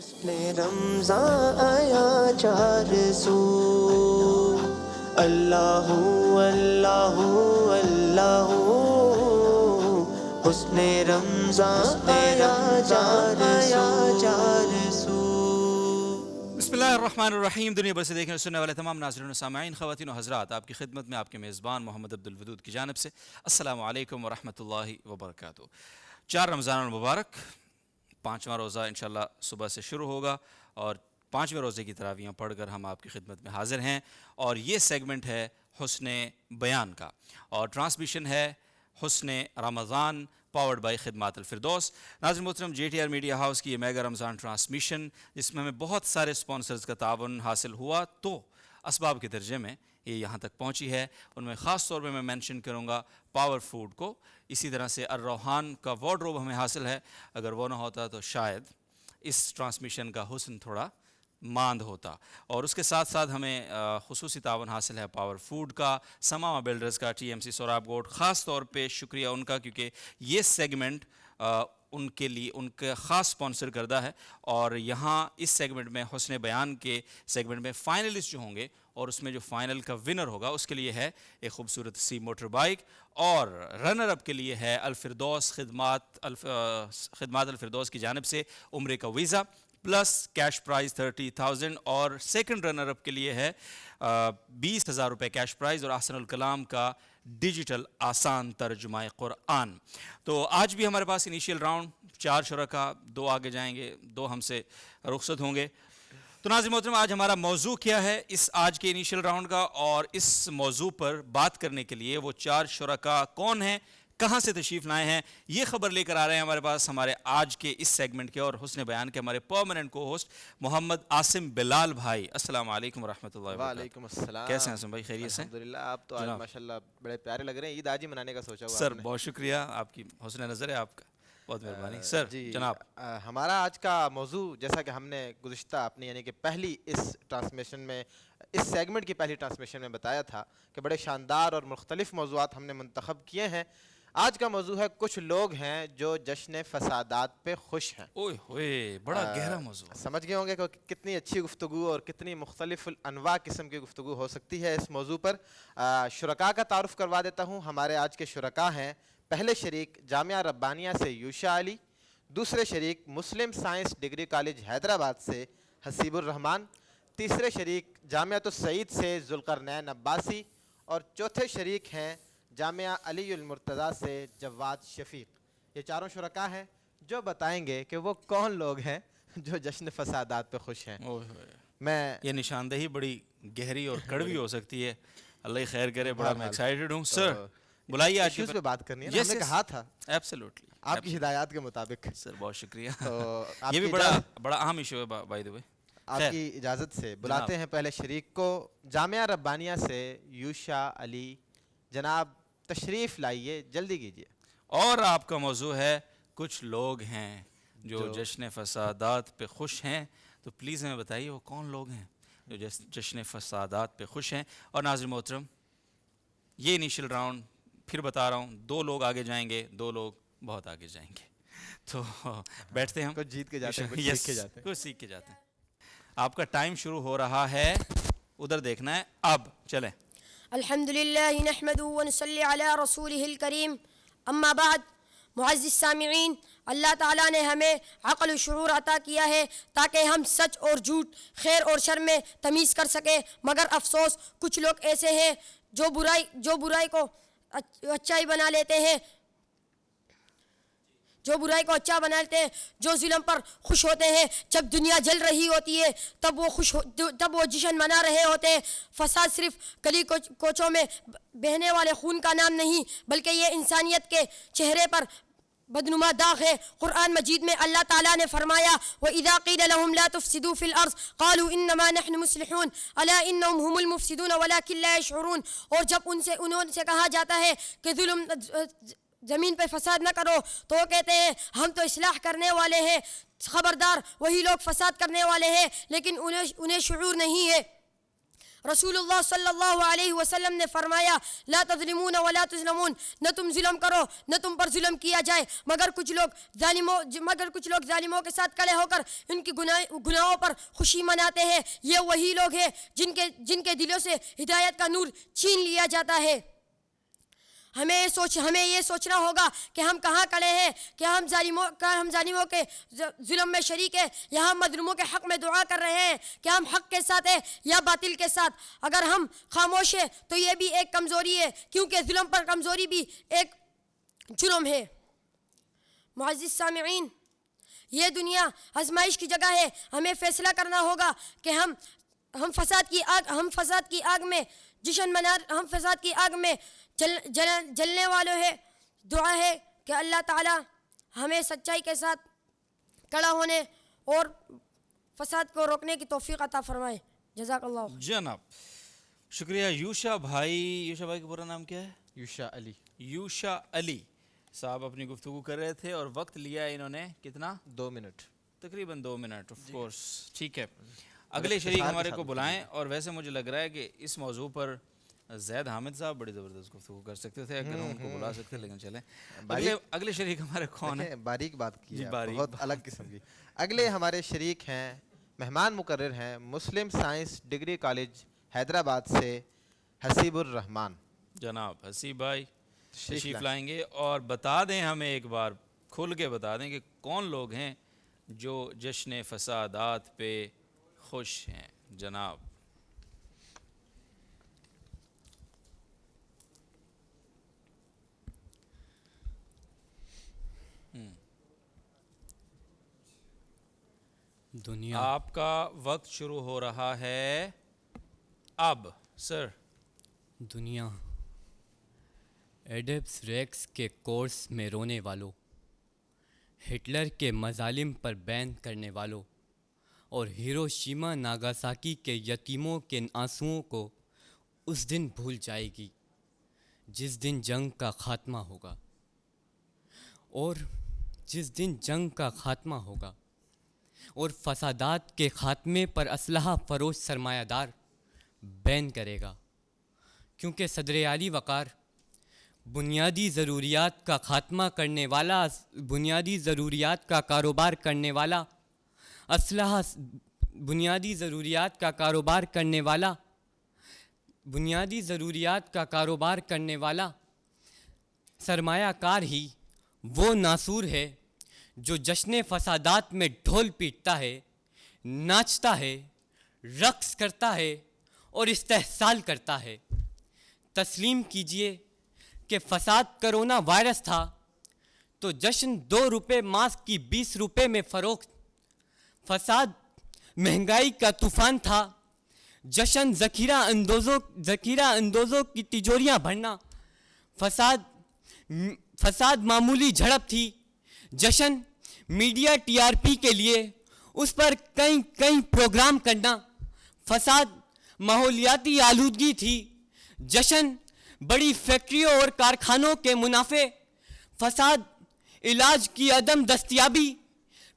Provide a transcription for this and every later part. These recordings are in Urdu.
رمضان آیا چار سو اللہ اللہ اللہ حسن رمضان آیا چار سو. بسم اللہ الرحمن الرحیم. دنیا بھر سے دیکھنے اور سننے والے تمام ناظرین و سامعین، خواتین و حضرات، آپ کی خدمت میں آپ کے میزبان محمد عبدالودود کی جانب سے السلام علیکم ورحمۃ اللہ وبرکاتہ. 4 رمضان المبارک، 5واں روزہ انشاءاللہ صبح سے شروع ہوگا اور 5ویں روزے کی تراویحیں پڑھ کر ہم آپ کی خدمت میں حاضر ہیں. اور یہ سیگمنٹ ہے حسن بیان کا اور ٹرانسمیشن ہے حسن رمضان پاورڈ بائی خدمات الفردوس. ناظرین محترم، J T R media house کی یہ میگا رمضان ٹرانسمیشن جس میں ہمیں بہت سارے سپانسرز کا تعاون حاصل ہوا تو اسباب کے درجے میں یہ یہاں تک پہنچی ہے. ان میں خاص طور پہ میں مینشن کروں گا پاور فوڈ کو. اسی طرح سے الروحان کا وارڈروب ہمیں حاصل ہے، اگر وہ نہ ہوتا تو شاید اس ٹرانسمیشن کا حسن تھوڑا ماند ہوتا. اور اس کے ساتھ ساتھ ہمیں خصوصی تعاون حاصل ہے پاور فوڈ کا، سماما بلڈرز کا، ٹی ایم سی سوراب گوٹ. خاص طور پہ شکریہ ان کا کیونکہ یہ سیگمنٹ ان کے لیے ان کا خاص سپانسر کردہ ہے. اور یہاں اس سیگمنٹ میں حسن بیان کے سیگمنٹ میں فائنلسٹ جو ہوں گے اور اس میں جو فائنل کا ونر ہوگا اس کے لیے ہے ایک خوبصورت سی موٹر بائک، اور رنر اپ کے لیے ہے الفردوس خدمات الفردوس کی جانب سے عمرے کا ویزا پلس کیش پرائز 30,000. اور سیکنڈ رنر اپ کے لیے ہے 20,000 روپے کیش پرائز اور احسن الکلام کا ڈیجیٹل آسان ترجمہ قرآن. تو آج بھی ہمارے پاس انیشیل راؤنڈ 4 شرکاء، 2 آگے جائیں گے، 2 ہم سے رخصت ہوں گے. تو ناظرین محترم، آج ہمارا موضوع کیا ہے اس آج کے انیشیل راؤنڈ کا، اور اس موضوع پر بات کرنے کے لیے وہ 4 شرکاء کون ہیں، کہاں سے تشریف لائے ہیں، یہ خبر لے کر آ رہے ہیں ہمارے پاس ہمارے آج کے اس سیگمنٹ کے اور حسن بیان کے ہمارے پرماننٹ کو ہوسٹ محمد عاصم بلال بھائی. السلام علیکم ورحمۃ اللہ وبرکاتہ. وعلیکم السلام. کیسے ہیں عاصم بھائی؟ خیریت سے؟ الحمدللہ. آپ تو آج ماشاءاللہ بڑے پیارے لگ رہے ہیں. عید آج ہی منانے کا سوچا ہوا سر. بہت شکریہ، آپ کی حسن نظر ہے، آپ کا بہت مہربانی. سر جناب، ہمارا آج کا موضوع جیسا کہ ہم نے گزشتہ اپنی یعنی کہ پہلی اس ٹرانسمیشن میں اس سیگمنٹ کی پہلی ٹرانسمیشن میں بتایا تھا کہ بڑے شاندار اور مختلف موضوعات ہم نے منتخب کیے ہیں. آج کا موضوع ہے کچھ لوگ ہیں جو جشن فسادات پہ خوش ہیں. اوئے ہوئے، بڑا گہرا موضوع. سمجھ گئے ہوں گے کہ کتنی اچھی گفتگو اور کتنی مختلف انواع قسم کی گفتگو ہو سکتی ہے اس موضوع پر. شرکاء کا تعارف کروا دیتا ہوں. ہمارے آج کے شرکاء ہیں: پہلے شریک جامعہ ربانیہ سے یوشا علی، دوسرے شریک مسلم سائنس ڈگری کالج حیدرآباد سے حسیب الرحمان، تیسرے شریک جامعۃ السعید سے ذوالقرنین عباسی، اور چوتھے شریک ہیں جامعہ علی المرتضیٰ سے جواد شفیق. یہ چاروں شرکاء ہیں جو بتائیں گے کہ وہ کون لوگ ہیں جو جشن فسادات پہ خوش ہیں. میں یہ نشاندہی بڑی گہری اور کڑوی ہو سکتی ہے. اللہ خیر کرے. بڑا میں ایکسائٹڈ ہوں. سر بلائیے. آج ایشوز پہ بات کرنی ہے، ہم نے کہا تھا ایبسلیوٹلی آپ کی ہدایات کے مطابق. سر بہت شکریہ. یہ بھی بڑا اہم ایشو ہے بائی دی وے. آپ کی اجازت سے بلاتے ہیں پہلے شریک کو. جامعہ ربانیہ سے یوشا علی، جناب تشریف لائیے، جلدی کیجیے. اور آپ کا موضوع ہے کچھ لوگ ہیں جو جشن فسادات پہ خوش ہیں. تو پلیز ہمیں بتائیے وہ کون لوگ ہیں جو جشن فسادات پہ خوش ہیں. اور ناظرین محترم، یہ انیشیل راؤنڈ پھر بتا رہا ہوں، 2 لوگ آگے جائیں گے، 2 لوگ بہت آگے جائیں گے. تو بیٹھتے ہیں ہم. کچھ جیت کے جاتے ہیں، کچھ سیکھ کے جاتے ہیں. کچھ سیکھ کے جاتے ہیں. آپ کا ٹائم شروع ہو رہا ہے، ادھر دیکھنا ہے. اب چلیں. الحمدللہ نحمدہ ونصلی علی رسولہ الکریم، اما بعد. معزز سامعین، اللہ تعالیٰ نے ہمیں عقل و شعور عطا کیا ہے تاکہ ہم سچ اور جھوٹ، خیر اور شر میں تمیز کر سکیں. مگر افسوس کچھ لوگ ایسے ہیں جو برائی کو اچھائی بنا لیتے ہیں، جو ظلم پر خوش ہوتے ہیں. جب دنیا جل رہی ہوتی ہے تب وہ جشن منا رہے ہوتے ہیں. فساد صرف گلی کوچوں میں بہنے والے خون کا نام نہیں، بلکہ یہ انسانیت کے چہرے پر بدنما داغ ہے. قرآن مجید میں اللہ تعالیٰ نے فرمایا: وَإِذَا قِيلَ لَهُمْ لَا تُفْسِدُوا فِي الْأَرْضِ قَالُوا إِنَّمَا نَحْنُ مُصْلِحُونَ أَلَا إِنَّهُمْ هُمُ الْمُفْسِدُونَ وَلَكِنْ لَا يَشْعُرُونَ. اور جب انہوں سے کہا جاتا ہے کہ زمین پہ فساد نہ کرو تو وہ کہتے ہیں ہم تو اصلاح کرنے والے ہیں. خبردار، وہی لوگ فساد کرنے والے ہیں لیکن انہیں شعور نہیں ہے. رسول اللہ صلی اللہ علیہ وسلم نے فرمایا لا تظلمون ولا تظلمون، نہ تم ظلم کرو نہ تم پر ظلم کیا جائے، مگر کچھ لوگ ظالموں کے ساتھ کھڑے ہو کر ان کی گناہوں پر خوشی مناتے ہیں۔ یہ وہی لوگ ہیں جن کے دلوں سے ہدایت کا نور چھین لیا جاتا ہے۔ ہمیں یہ سوچنا ہوگا کہ ہم کہاں کھڑے ہیں، کہ ہم ظالموں کے ظلم میں شریک ہیں یا ہم مظلوموں کے حق میں دعا کر رہے ہیں، کہ ہم حق کے ساتھ ہیں یا باطل کے ساتھ۔ اگر ہم خاموش ہیں تو یہ بھی ایک کمزوری ہے، کیونکہ ظلم پر کمزوری بھی ایک جرم ہے۔ معزز سامعین، یہ دنیا آزمائش کی جگہ ہے۔ ہمیں فیصلہ کرنا ہوگا کہ ہم فساد کی آگ میں جلنے والوں ہے۔ دعا ہے کہ اللہ تعالی ہمیں سچائی کے ساتھ کھڑا ہونے اور فساد کو روکنے کی توفیق عطا فرمائے۔ جزاک اللہ خیر۔ جناب شکریہ۔ یوشا بھائی کا پورا نام کیا ہے؟ یوشا علی صاحب اپنی گفتگو کر رہے تھے اور وقت لیا انہوں نے کتنا؟ 2 منٹ، تقریباً 2 منٹ۔ آف کورس ٹھیک ہے، اگلے شریک ہمارے کو بلائیں۔ اور ویسے مجھے لگ رہا ہے کہ اس موضوع پر زید حامد صاحب بڑی زبردست گفتگو کر سکتے تھے اگر ہم ان کو بلا سکتے، لیکن چلیں اگلے شریک ہمارے کون ہیں؟ باریک بات کی ہے، بہت الگ قسم کی۔ اگلے ہمارے شریک ہیں، مہمان مقرر ہیں، مسلم سائنس ڈگری کالج حیدرآباد سے حسیب الرحمان۔ جناب حسیب بھائی تشریف لائیں گے اور بتا دیں ہمیں، ایک بار کھل کے بتا دیں کہ کون لوگ ہیں جو جشن فسادات پہ خوش ہیں۔ جناب دنیا آپ کا وقت شروع ہو رہا ہے اب سر۔ دنیا ایڈپس ریکس کے کورس میں رونے والوں، ہٹلر کے مظالم پر بین کرنے والوں اور ہیروشیما ناگاساکی کے یتیموں کے آنسوؤں کو اس دن بھول جائے گی جس دن جنگ کا خاتمہ ہوگا، اور جس دن جنگ کا خاتمہ ہوگا اور فسادات کے خاتمے پر اسلحہ فروش سرمایہ دار بین کرے گا، کیونکہ صدر اعلی وقار بنیادی ضروریات کا خاتمہ کرنے والا، بنیادی ضروریات کا کاروبار کرنے والا، بنیادی ضروریات کا کاروبار کرنے والا سرمایہ کار ہی وہ ناصور ہے جو جشن فسادات میں ڈھول پیٹتا ہے، ناچتا ہے، رقص کرتا ہے اور استحصال کرتا ہے۔ تسلیم کیجئے کہ فساد کرونا وائرس تھا تو جشن 2 روپے ماسک کی 20 روپے میں فروخت، فساد مہنگائی کا طوفان تھا، جشن ذخیرہ اندوزوں کی تجوریاں بھرنا، فساد معمولی جھڑپ تھی، جشن میڈیا ٹی آر پی کے لیے اس پر کئی پروگرام کرنا، فساد ماحولیاتی آلودگی تھی، جشن بڑی فیکٹریوں اور کارخانوں کے منافع، فساد علاج کی عدم دستیابی،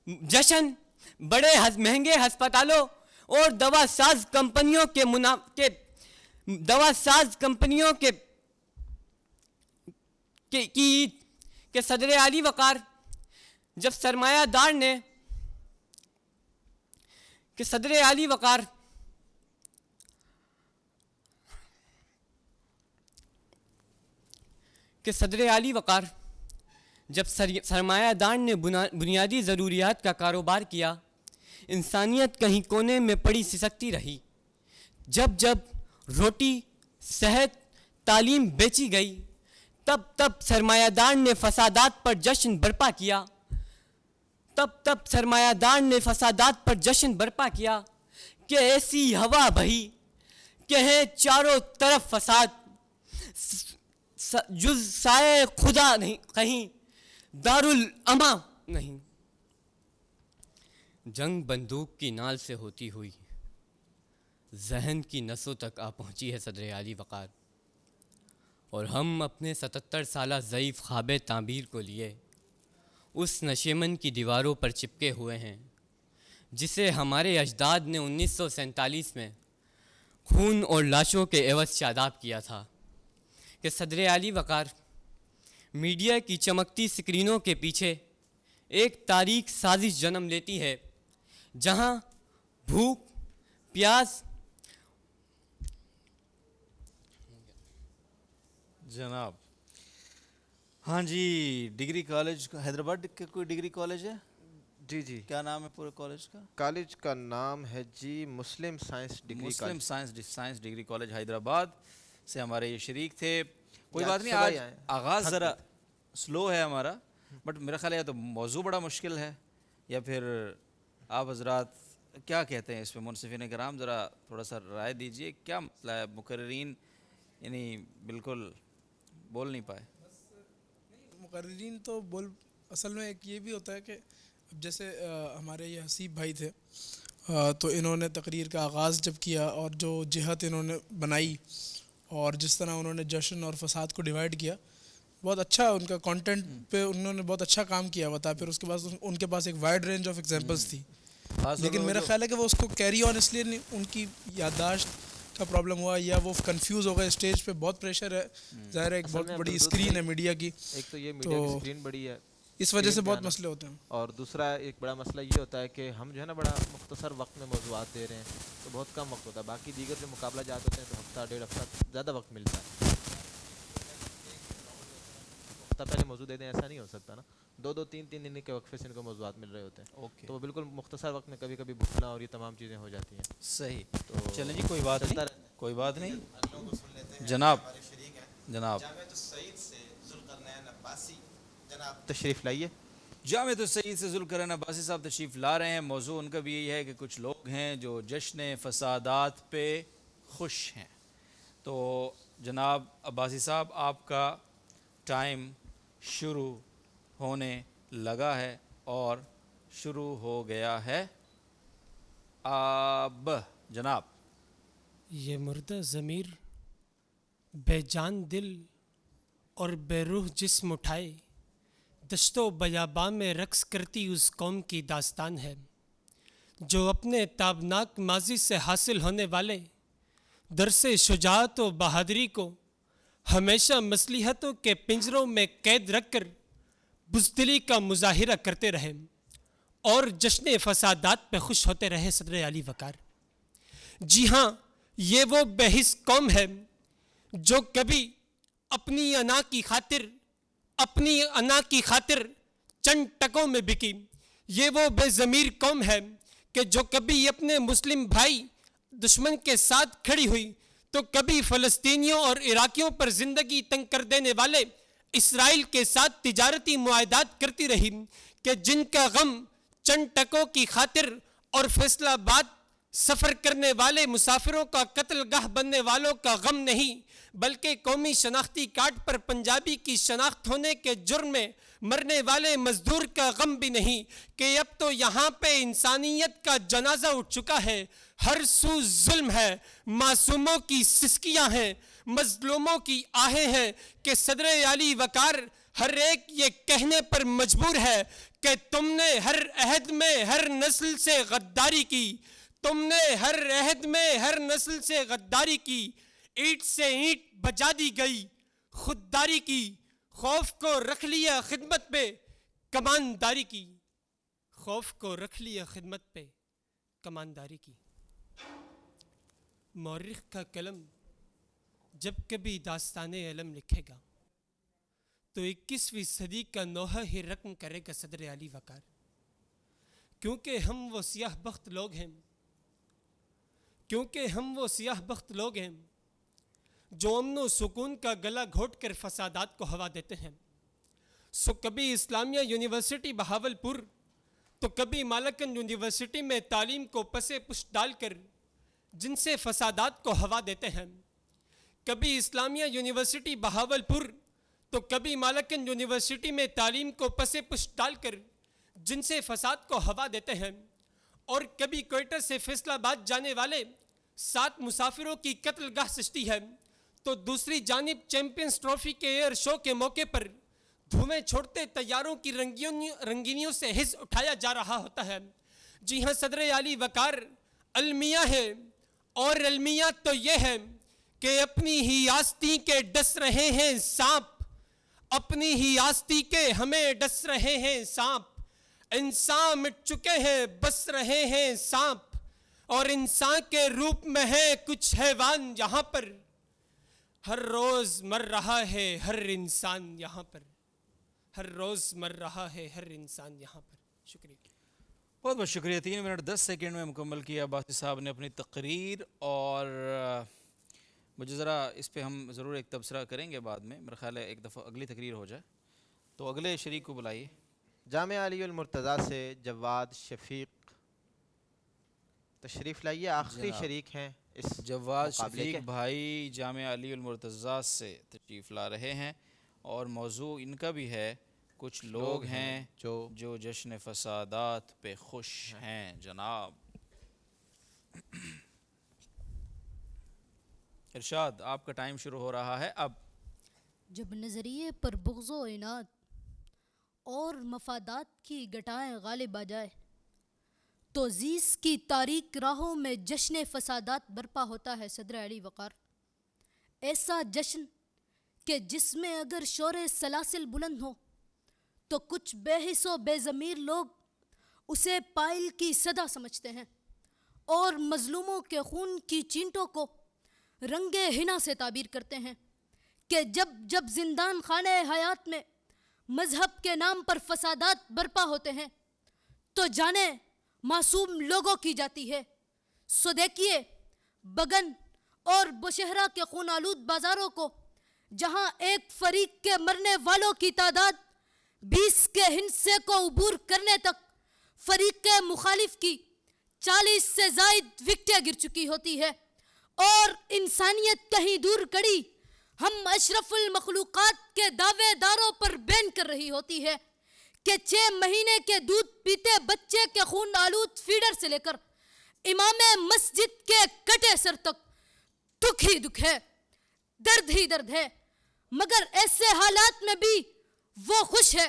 جشن بڑے مہنگے ہسپتالوں اور دوا ساز کمپنیوں کے صدر اعلی وقار جب سرمایہ دار نے بنیادی ضروریات کا کاروبار کیا، انسانیت کہیں کونے میں پڑی سسکتی رہی۔ جب روٹی، صحت، تعلیم بیچی گئی، تب سرمایہ دار نے فسادات پر جشن برپا کیا کہ ایسی ہوا بہی کہ ہے چاروں طرف فساد، جز سائے خدا نہیں کہیں دارالاماں نہیں۔ جنگ بندوق کی نال سے ہوتی ہوئی ذہن کی نسوں تک آ پہنچی ہے صدر اعلی وقار، اور ہم اپنے 77 سالہ ضعیف خواب تعبیر کو لیے اس نشیمن کی دیواروں پر چپکے ہوئے ہیں جسے ہمارے اجداد نے 1947 میں خون اور لاشوں کے عوض شاداب کیا تھا کہ صدر علی وقار میڈیا کی چمکتی سکرینوں کے پیچھے ایک تاریک سازش جنم لیتی ہے جہاں بھوک پیاس جناب ہاں جی ڈگری کالج حیدرآباد کا کوئی ڈگری کالج ہے؟ جی جی کیا نام ہے پورے کالج کا؟ کالج کا نام ہے جی Muslim science degree Muslim college. Science degree college Hyderabad سے ہمارے یہ شریک تھے. کوئی جی، بات نہیں، صبح آج ہی آئے. آغاز ذرا سلو ہے ہمارا، بٹ میرا خیال ہے یا تو موضوع بڑا مشکل ہے یا پھر آپ حضرات کیا کہتے ہیں اس پہ؟ منصفین کرام ذرا تھوڑا سا رائے دیجئے، کیا مسئلہ ہے؟ مقررین یعنی بالکل بول نہیں پائے. مقررین تو اصل میں ایک یہ بھی ہوتا ہے کہ اب جیسے ہمارے یہ حسیب بھائی تھے تو انہوں نے تقریر کا آغاز جب کیا اور جو جہت انہوں نے بنائی اور جس طرح انہوں نے جشن اور فساد کو ڈیوائیڈ کیا، بہت اچھا ان کا کانٹینٹ پہ انہوں نے بہت اچھا کام کیا ہوا تھا. پھر اس کے بعد ان کے پاس ایک وائڈ رینج آف ایگزامپلس تھی، لیکن میرا خیال ہے کہ وہ اس کو کیری آن اس لیے نہیں، ان کی یادداشت کا پرابلم ہوا یا وہ کنفیوز ہو گئے. اسٹیج پہ بہت پریشر ہے، ظاہر ہے ایک بہت بڑی اسکرین ہے میڈیا کی، ایک تو یہ میڈیا کی اسکرین بڑی ہے، اس وجہ سے بہت مسئلے ہوتے ہیں. اور دوسرا ایک بڑا مسئلہ یہ ہوتا ہے کہ ہم جو ہے نا بڑا مختصر وقت میں موضوعات دے رہے ہیں تو بہت کم وقت ہوتا ہے. باقی دیگر جو مقابلہ جات ہوتے ہیں تو ہفتہ ڈیڑھ ہفتہ زیادہ وقت ملتا ہے. ہفتہ پہلے موضوع دے دیں ایسا نہیں ہو سکتا نا، دو تین دن کے وقفے سے ان کو موضوعات مل رہے ہوتے ہیں، تو وہ بالکل مختصر وقت میں کبھی کبھی بھوکنا اور یہ تمام چیزیں ہو جاتی ہیں. صحیح. تو چلیں جی، کوئی بات نہیں، کوئی بات نہیں. جناب تشریف لائیے. جامع السید سے ذوالقرنین عباسی صاحب تشریف لا رہے ہیں. موضوع ان کا بھی یہی ہے کہ کچھ لوگ ہیں جو جشن فسادات پہ خوش ہیں. تو جناب عباسی صاحب، آپ کا ٹائم شروع ہونے لگا ہے اور شروع ہو گیا ہے اب. جناب یہ مردہ ضمیر بے جان دل اور بے روح جسم اٹھائے دشت و بیاباں میں رقص کرتی اس قوم کی داستان ہے جو اپنے تابناک ماضی سے حاصل ہونے والے درس شجاعت و بہادری کو ہمیشہ مصلحتوں کے پنجروں میں قید رکھ کر بزدلی کا مظاہرہ کرتے رہے اور جشن فسادات پہ خوش ہوتے رہے صدر علی وقار. جی ہاں، یہ وہ بے حس قوم ہے جو کبھی اپنی انا کی خاطر چند ٹکوں میں بکی. یہ وہ بے ضمیر قوم ہے کہ جو کبھی اپنے مسلم بھائی دشمن کے ساتھ کھڑی ہوئی تو کبھی فلسطینیوں اور عراقیوں پر زندگی تنگ کر دینے والے اسرائیل کے ساتھ تجارتی معاہدات کرتی رہی کہ جن کا غم چند ٹکوں کی خاطر اور فیصلہ آباد سفر کرنے والے مسافروں کا قتل گاہ بننے والوں کا غم نہیں، بلکہ قومی شناختی کارڈ پر پنجابی کی شناخت ہونے کے جرم میں مرنے والے مزدور کا غم بھی نہیں کہ اب تو یہاں پہ انسانیت کا جنازہ اٹھ چکا ہے. ہر سو ظلم ہے، معصوموں کی سسکیاں ہیں، مظلوموں کی آہیں ہیں کہ صدر علی وقار ہر ایک یہ کہنے پر مجبور ہے کہ تم نے ہر عہد میں ہر نسل سے غداری کی، تم نے ہر عہد میں ہر نسل سے غداری کی، اینٹ سے اینٹ بجا دی گئی خودداری کی، خوف کو رکھ لیا خدمت پہ کمانداری کی، خوف کو رکھ لیا خدمت پہ کمانداری کی. مورخ کا قلم جب کبھی داستان علم لکھے گا تو 21ویں صدی کا نوحہ ہی رقم کرے گا صدر علی وقار، کیونکہ ہم وہ سیاہ بخت لوگ ہیں جو امن و سکون کا گلا گھوٹ کر فسادات کو ہوا دیتے ہیں. سو کبھی اسلامیہ یونیورسٹی بہاولپور تو کبھی مالکن یونیورسٹی میں تعلیم کو پسے پشت ڈال کر جن سے فسادات کو ہوا دیتے ہیں. کبھی اسلامیہ یونیورسٹی بہاولپور تو کبھی مالکن یونیورسٹی میں تعلیم کو پسے پشت ڈال کر جن سے فساد کو ہوا دیتے ہیں. اور کبھی کوئٹہ سے فیصل آباد جانے والے 7 مسافروں کی قتل گاہ سجتی ہے تو دوسری جانب چیمپئنز ٹرافی کے ایئر شو کے موقع پر دھوئیں چھوڑتے طیاروں کی رنگینیوں سے حص اٹھایا جا رہا ہوتا ہے. جی ہاں، صدر علی وقار المیہ ہے، اور المیات تو یہ ہے کہ اپنی ہی آستی کے ڈس رہے ہیں سانپ، اپنی ہی آستی کے ہمیں ڈس رہے ہیں سانپ، انسان مٹ چکے ہیں بس رہے ہیں سانپ، اور انسان کے روپ میں ہے کچھ حیوان یہاں پر، ہر روز مر رہا ہے ہر انسان یہاں پر، ہر روز مر رہا ہے ہر انسان یہاں پر. شکریہ. بہت بہت شکریہ. 3 منٹ 10 سیکنڈ میں مکمل کیا باسی صاحب نے اپنی تقریر، اور مجھے ذرا اس پہ ہم ضرور ایک تبصرہ کریں گے بعد میں، میرا خیال ہے ایک دفعہ اگلی تقریر ہو جائے. تو اگلے شریک کو بلائیے. جامعہ علی المرتضیٰ سے جواد شفیق تشریف لائیے، آخری شریک ہیں اس جواد مقابلے شفیق کے. بھائی جامعہ علی المرتضیٰ سے تشریف لا رہے ہیں، اور موضوع ان کا بھی ہے کچھ لوگ ہیں جو جشن فسادات پہ خوش ہیں. جناب ارشاد، آپ کا ٹائم شروع ہو رہا ہے اب. جب نظریے پر بغض و عناد اور مفادات کی گٹائیں غالب آ جائے تو زیست کی تاریک راہوں میں جشن فسادات برپا ہوتا ہے. صدر علی وقار ایسا جشن کہ جس میں اگر شور سلاسل بلند ہو تو کچھ بے حس و بے ضمیر لوگ اسے پائل کی صدا سمجھتے ہیں، اور مظلوموں کے خون کی چینٹوں کو رنگ حنا سے تعبیر کرتے ہیں کہ جب جب زندان خانہ حیات میں مذہب کے نام پر فسادات برپا ہوتے ہیں تو جانیں معصوم لوگوں کی جاتی ہے. سو دیکھیے بگن اور بشہرہ کے خون آلود بازاروں کو، جہاں ایک فریق کے مرنے والوں کی تعداد 20 کے ہندسے کو عبور کرنے تک فریق مخالف کی 40 سے زائد وکٹیں گر چکی ہوتی ہے، اور انسانیت کہیں دور کڑی ہم اشرف المخلوقات کے دعوے داروں پر بین کر رہی ہوتی ہے کہ 6 مہینے کے دودھ پیتے بچے کے خون آلود فیڈر سے لے کر امام مسجد کے کٹے سر تک دکھ ہی دکھ ہے، درد ہی درد ہے. مگر ایسے حالات میں بھی وہ خوش ہے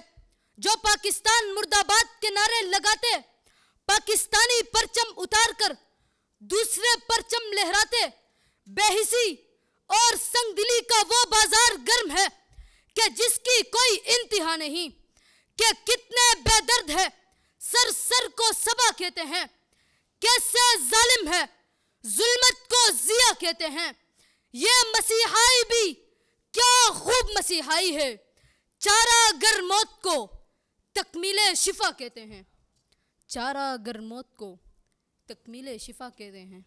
جو پاکستان مرد آباد کے نعرے لگاتے، پاکستانی پرچم اتار کر دوسرے پرچم لہراتے، بے حسی اور سنگ دلی کا وہ بازار گرم ہے کہ جس کی کوئی انتہا نہیں، کہ کتنے بے درد ہے سر سر کو صبا کہتے ہیں، کیسے ظالم ہے ظلمت کو ضیاء کہتے ہیں. یہ مسیحائی بھی کیا خوب مسیحائی ہے، چارہ گر موت کو تکمیل شفا کہتے ہیں، چارہ گر موت کو تکمیل شفا کہتے ہیں.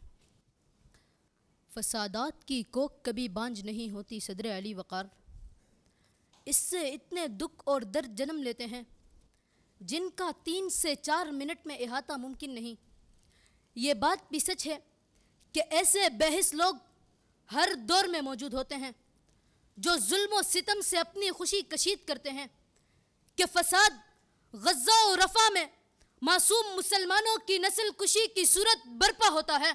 فسادات کی کوک کبھی بانج نہیں ہوتی. صدر علی وقار اس سے اتنے دکھ اور درد جنم لیتے ہیں جن کا 3 سے 4 منٹ میں احاطہ ممکن نہیں. یہ بات بھی سچ ہے کہ ایسے بحث لوگ ہر دور میں موجود ہوتے ہیں جو ظلم و ستم سے اپنی خوشی کشید کرتے ہیں کہ فساد غزہ و رفح میں معصوم مسلمانوں کی نسل کشی کی صورت برپا ہوتا ہے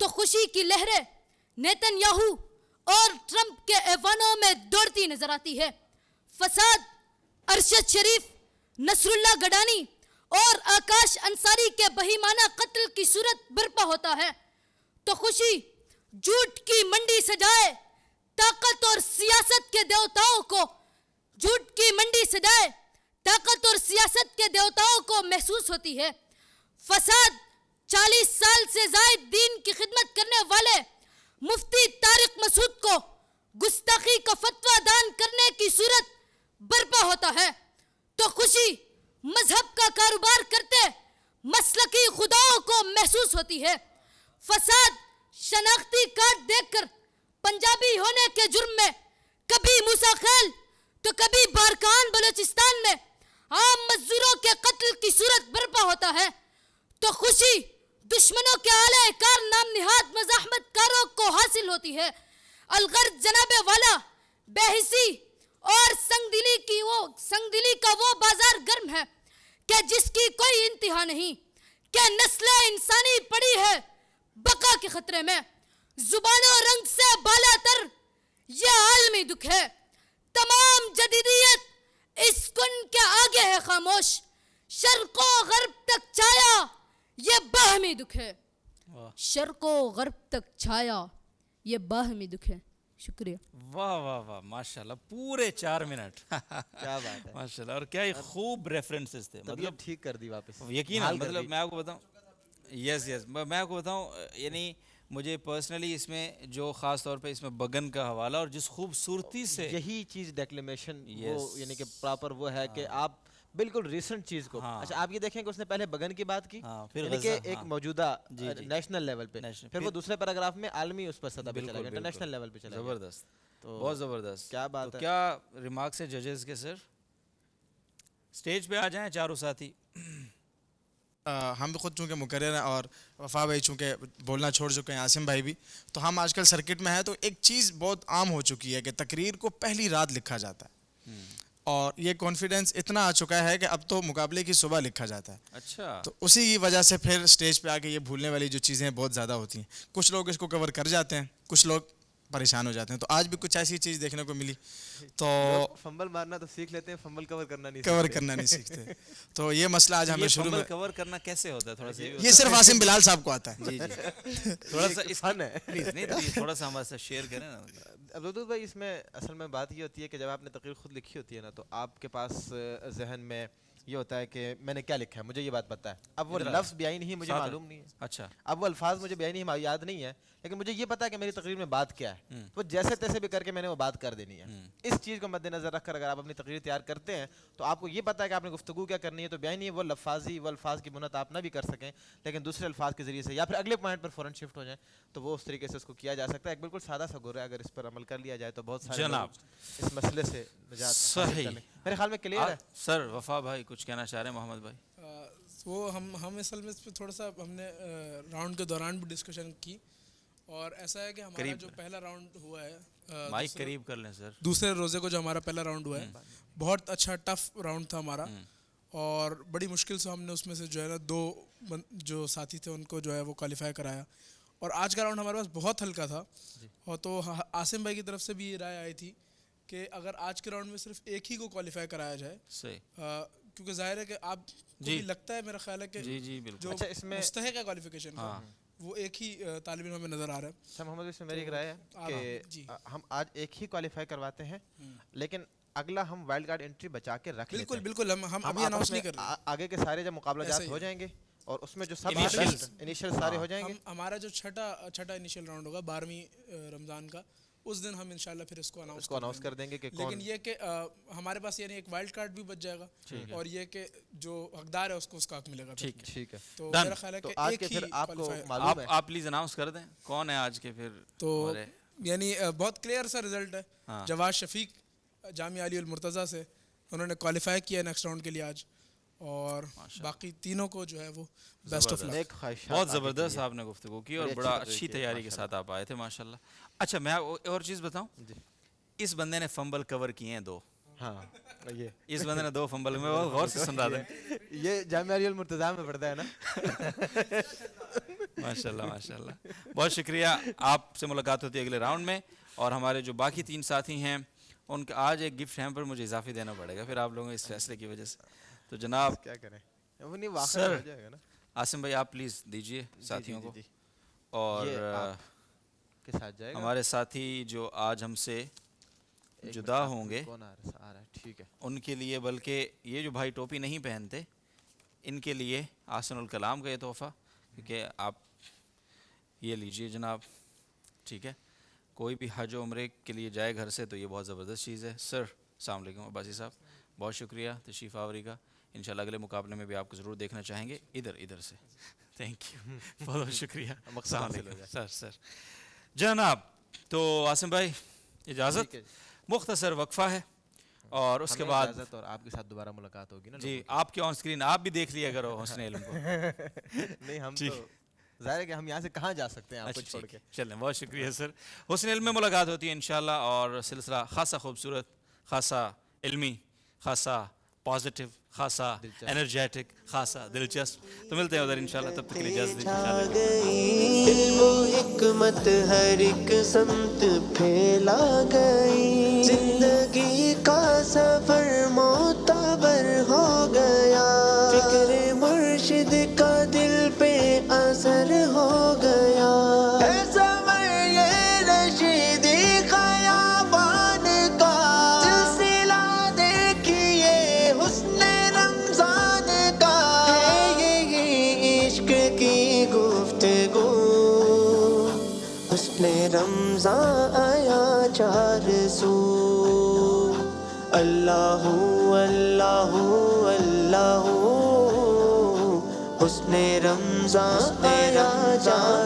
تو خوشی کی لہریں نیتن یاہو اور ٹرمپ کے ایوانوں میں دوڑتی نظر آتی ہے. فساد ارشد شریف، نصر اللہ گڈانی اور آکاش انصاری کے بہیمانہ قتل کی صورت برپا ہوتا ہے تو خوشی جھوٹ کی منڈی سجائے طاقت اور سیاست کے دیوتاؤں کو، جھوٹ کی منڈی سجائے طاقت اور سیاست کے دیوتاؤں کو محسوس ہوتی ہے. فساد 40 سال سے زائد دین کی خدمت کرنے والے مفتی طارق مسعود کو گستاخی کا فتویٰ دان کرنے کی صورت برپا ہوتا ہے تو خوشی مذہب کا کاروبار کرتے مسلکی خداؤں کو محسوس ہوتی ہے. فساد شناختی کارڈ دیکھ کر پنجابی ہونے کے جرم میں کبھی موسیٰ خیل تو کبھی بارکان بلوچستان میں عام مزدوروں کے قتل کی صورت برپا ہوتا ہے تو خوشی دشمنوں کے اعلی کار نام نہاد مزاحمت کاروں کو حاصل ہوتی ہے. الغرض جناب والا بے حسی اور سنگ دلی کا وہ بازار گرم ہے کہ جس کی کوئی انتہا نہیں، کہ نسل انسانی پڑی ہے بقا کے خطرے میں. زبان و رنگ سے بالا تر یہ عالمی دکھ ہے، تمام جدیدیت اس کن کے آگے ہے خاموش، شرق و غرب تک چھایا یہ باہمی دکھ ہے. شرق و غرب تک چھایا یہ باہمی دکھ ہے. شکریہ. واہ واہ واہ ماشاء اللہ پورے 4 منٹ. کیا بات ہے, ماشاء اللہ. اور کیا ہی خوب ریفرنسز تھے, مطلب ٹھیک کر دی واپس. یقیناً مطلب میں آپ کو بتاؤں یس میں آپ کو بتاؤں یعنی مجھے پرسنلی اس میں جو خاص طور پہ اس میں بگن کا حوالہ اور جس خوبصورتی سے یہی چیز ڈیکلیمیشن وہ یعنی کہ پراپر وہ ہے کہ آپ بالکل ریسنٹ چیز کو. اچھا آپ یہ دیکھیں کہ اس نے پہلے بگن کی بات کی یعنی کہ ایک موجودہ نیشنل لیول پہ, پھر وہ دوسرے پیراگراف میں عالمی اس پر سطح پہ چلا گیا, انٹرنیشنل لیول پہ چلا گیا. زبردست, بہت زبردست. کیا بات ہے. کیا ریمارکس ہے ججز کے سر؟ اسٹیج پہ آ جائیں چاروں ساتھی. ہم بھی خود چونکہ مقرر ہیں اور وفا بھائی چونکہ بولنا چھوڑ چکے ہیں, عاصم بھائی بھی, تو ہم آج کل سرکٹ میں ہیں تو ایک چیز بہت عام ہو چکی ہے کہ تقریر کو پہلی رات لکھا جاتا ہے اور یہ کانفیڈنس اتنا آ چکا ہے کہ اب تو مقابلے کی صبح لکھا جاتا ہے. اچھا تو اسی کی وجہ سے پھر اسٹیج پہ آ کے یہ بھولنے والی جو چیزیں بہت زیادہ ہوتی ہیں. کچھ لوگ اس کو کور کر جاتے ہیں, کچھ لوگ پریشان ہو جاتے ہیں. تو آج بھی کچھ ایسی چیز دیکھنے کو ملی. تو فمبل مارنا تو سیکھ لیتے ہیں, فمبل کور کرنا نہیں سیکھتے. تو یہ مسئلہ آج ہمیں شروع میں کور کرنا کیسے ہوتا ہے تھوڑا سا یہ صرف عاصم بلال صاحب کو آتا ہے. جی تھوڑا سا فن ہے پلیز نہیں تھوڑا سا ہمارے ساتھ شیئر کریں نا. عبدالودود بھائی اس میں اصل میں بات یہ ہوتی ہے کہ جب آپ نے تقریر خود لکھی ہوتی ہے نا تو آپ کے پاس ذہن میں یہ ہوتا ہے کہ میں نے کیا لکھا ہے, مجھے یہ بات پتہ ہے. اب وہ لفظ بیائی نہیں مجھے معلوم نہیں ہے. اچھا اب وہ الفاظ مجھے بیائی نہیں یاد نہیں ہے, لیکن مجھے یہ پتا ہے کہ میری تقریر میں بات کیا ہے. وہ جیسے تیسے بھی کر کے میں نے وہ بات کر دینی ہے. اس چیز کو مد نظر رکھ کر اگر آپ اپنی تقریر تیار کرتے ہیں تو آپ کو یہ پتا ہے کہ آپ نے گفتگو کیا کرنی ہے. تو بیائی نہیں وہ لفاظی وہ الفاظ کی بنت آپ نہ بھی کر سکیں لیکن دوسرے الفاظ کے ذریعے سے یا پھر اگلے پوائنٹ پر فوراً شفٹ ہو جائیں تو وہ اس طریقے سے اس کو کیا جا سکتا ہے. ایک بالکل سادہ سا گور ہے, اگر اس پر عمل کر لیا جائے تو بہت سارے جناب اس مسئلے سے نجات صحیح. میرے خیال میں کلیئر ہے. سر وفا بھائی کچھ کہنا چاہ رہے ہیں؟ محمد بھائی وہ ہم اصل میں اس پہ تھوڑا سا ہم نے راؤنڈ کے دوران بھی ڈسکشن کی اور ایسا ہے کہ ہمارا جو پہلا راؤنڈ ہوا ہے مائک قریب کر لیں سر. دوسرے روزے کو جو ہمارا پہلا راؤنڈ ہوا ہے بہت اچھا ٹف راؤنڈ تھا ہمارا اور بڑی مشکل سے ہم نے اس میں سے جو ہے نا 2 جو ساتھی تھے ان کو جو ہے وہ کوالیفائی کرایا. اور آج کا راؤنڈ ہمارے پاس بہت ہلکا تھا اور تو عاصم بھائی کی طرف سے بھی یہ رائے آئی تھی کہ اگر آج کے راؤنڈ میں صرف ایک ہی کو کوالیفائی کرایا جائے کیونکہ ظاہر ہے کہ آپ کو بھی لگتا ہے میرا خیال ہے کہ جو مستحق ہے کوالیفیکیشن کا وہ ایک ہی طالب علم ہمیں نظر آ رہا ہے. اچھا محمد اس میں میری ایک رائے ہے کہ ہم آج ایک ہی کوالیفائی کرواتے ہیں لیکن اگلا ہم وائلڈ کارڈ انٹری بچا کے رکھ لیتے ہیں. بالکل ہم ابھی اناؤنس نہیں کر رہے. آگے کے سارے جب مقابلہ جات ہو جائیں گے اور اس میں جو سب انیشیل سارے ہو جائیں گے. ہمارا جو چھٹا انیشیل راؤنڈ ہوگا 12ویں رمضان کا اس دن ہم انشاءاللہ پھر اس کو اناؤنس کر دیں گے کہ لیکن یہ کہ ہمارے پاس یعنی ایک وائلڈ کارڈ بھی بچ جائے گا اور یہ کہ جو حقدار ہے اس کو حق ملے گا. ٹھیک ہے. تو میرا خیال ہے کہ ایک ہی آپ کو معلوم ہے آپ پلیز اناؤنس کر دیں کون ہے آج کے پھر. تو یعنی بہت کلیئر سا رزلٹ ہے. جواز شفیق جامعہ علی المرتضیٰ سے انہوں نے کوالیفائی کیا نیکسٹ راؤنڈ کے لیے آج اور باقی تینوں کو جو ہے وہ بیسٹ آف لک. بہت زبردست آپ نے گفتگو کی اور بڑا اچھی تیاری کے ساتھ آپ آئے تھے ماشاءاللہ. اچھا میں اور چیز بتاؤں, اس بندے نے فمبل کور کیے ہیں 2. ہاں اس بندے نے 2 فمبل میں بہت غور سے سن رہا تھا. یہ جامعہ علی المرتضیٰ میں پڑھتا ہے نا. ماشاءاللہ بہت شکریہ. آپ سے ملاقات ہوتی ہے اگلے راؤنڈ میں اور ہمارے جو باقی 3 ساتھی ہیں ان کا آج ایک گفٹ ہیمپر مجھے اضافی دینا پڑے گا پھر آپ لوگوں اس فیصلے کی وجہ سے. تو جناب کیا کریں سر عاصم بھائی آپ پلیز دیجئے ساتھیوں کو. اور ہمارے ساتھی جو آج ہم سے جدا ہوں گے ان کے لیے, بلکہ یہ جو بھائی ٹوپی نہیں پہنتے ان کے لیے احسن الکلام کا یہ تحفہ, کیونکہ آپ یہ لیجئے جناب. ٹھیک ہے, کوئی بھی حج و عمرے کے لیے جائے گھر سے تو یہ بہت زبردست چیز ہے. سر السلام علیکم عباسی صاحب, بہت شکریہ تشریف آوری کا. انشاءاللہ اگلے مقابلے میں بھی آپ کو ضرور دیکھنا چاہیں گے ادھر سے. تھینک یو, بہت شکریہ. السلام علیکم سر. جناب تو عاصم بھائی اجازت, مختصر وقفہ ہے اور اس کے بعد اور آپ کے ساتھ دوبارہ ملاقات ہوگی نا. جی آپ کے آن اسکرین آپ بھی دیکھ لیا کرو حسن علم کو. نہیں ہم تو ظاہر ہے کہ ہم یہاں سے کہاں جا سکتے ہیں آپ کو چھوڑ کے. چلیں بہت شکریہ سر. حسن علم میں ملاقات ہوتی ہے انشاءاللہ اور سلسلہ خاصا خوبصورت, خاصا علمی, خاصا پازیٹیو, خاصا انرجیٹک, خاصا دلچسپ. تو ملتے ہیں ادھر انشاءاللہ, تب تک کے لیے اجازت دیجیے. علم و حکمت ہر ایک سمت پھیلا گئی, زندگی کا سفر معتبر ہو گیا, فکر مرشد کا دل پہ اثر ہو گیا. حسن رمضان آیا چار سو اللہ اللہ اللہ حسن رمضان آیا چار